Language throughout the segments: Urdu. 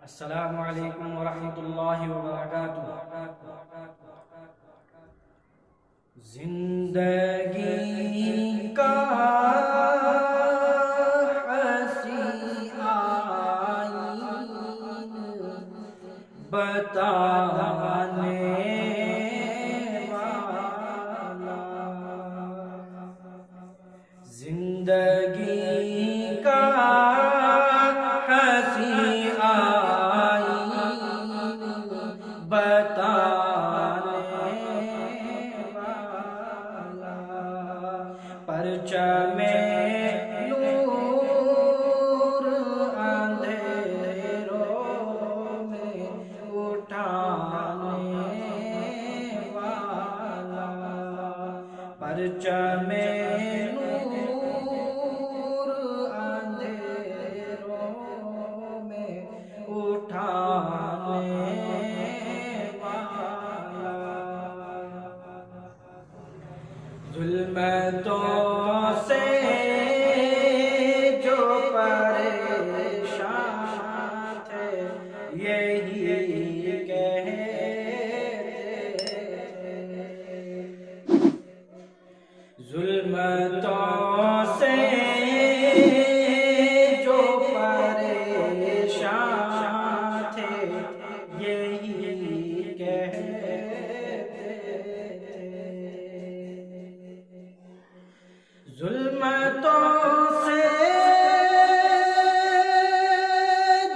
السلام علیکم ورحمۃ اللہ وبرکاتہ۔ زندگی کا حسین آئین بتانے والا، زندگی کا حسین آئین بتانے والا، پرچم نور اندھیروں میں اٹھانے والا، پرچم نور اندھیروں میں اٹھانے والا، ظلمتوں سے جو پریشان تھے یہی کہتے تھے، ظلمتوں سے جو پریشان تھے یہی کہتے تھے، ظلمتوں سے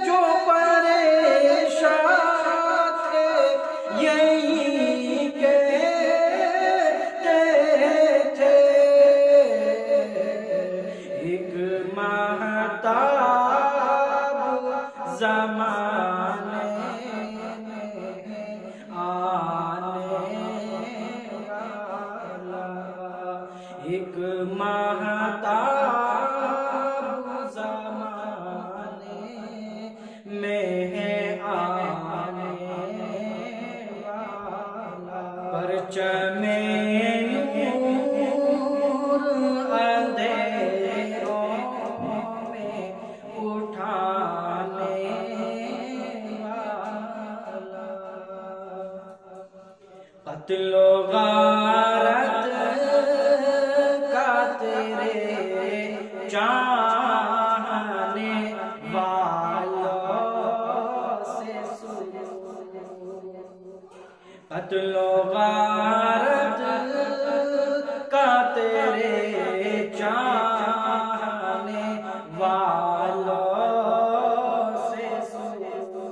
جو پریشان تھے یہی کہتے تھے، ایک مہتاب زمانے میں آنے والا، ایک مہتاب زمانے میں آنے والا، پرچم نور اندھیروں میں اٹھانے والا، قتل و غارت کا تیرے چاہنے والوں سے سلوک، قتل و غارت کا تیرے چاہنے والوں سے سلوک،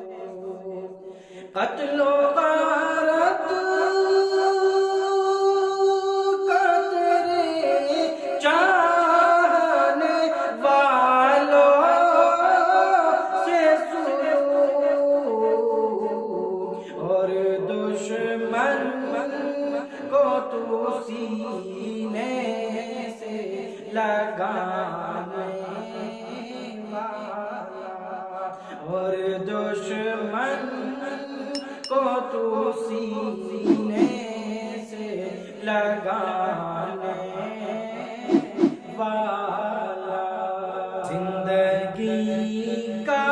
قتل و غارت کا تیرے چاہنے والوں سے سلوک، اور دشمن کو تو سینے سے لگانے والا، اور دشمن کو تو سینے سے لگانے والا، زندگی کا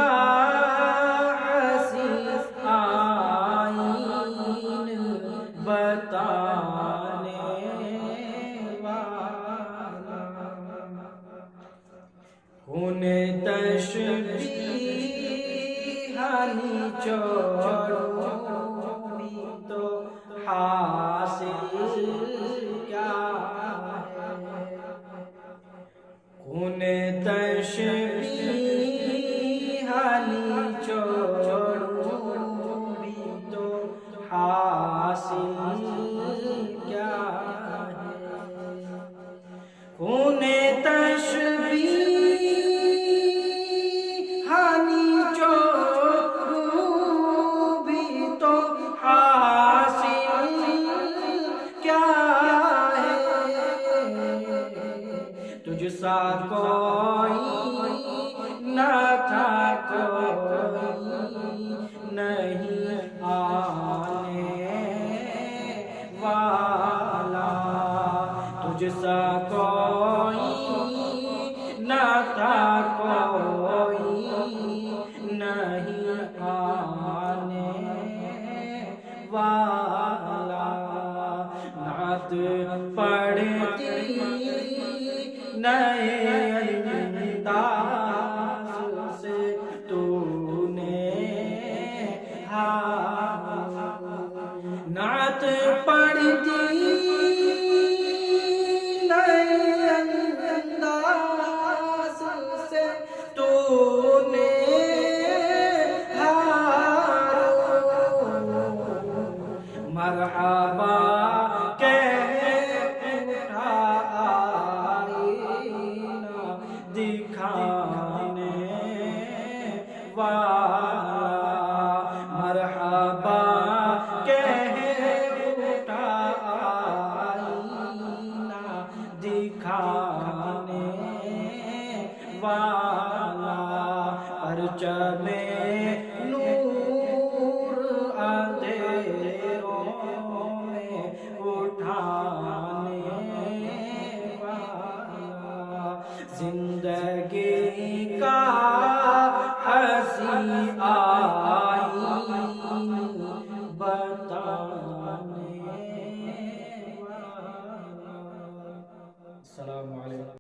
حسین آئین بتانے والا، خون تشبیہ نچوڑوں بھی تو حاصل کیا ہے، خون تشبیہ نچوڑوں بھی تو حاصل کیا ہے، خون تشبیہ نچوڑوں بھی تو حاصل کیا ہے، تجھ سا کوئی نہ تھا کوئی نہیں آنے والا، تجھ سا کوئی نہ تھا کوئی نہیں انداز سے تو نے نعت پڑھتی نئے انداز سے تو نے مرحبا دکھانے والا مرحبا کہہ اٹھا آئینہ دکھانے والا پرچم نور اندھیروں میں اٹھانے زندگی کا حسین آئین بتانے والا۔ السلام علیکم۔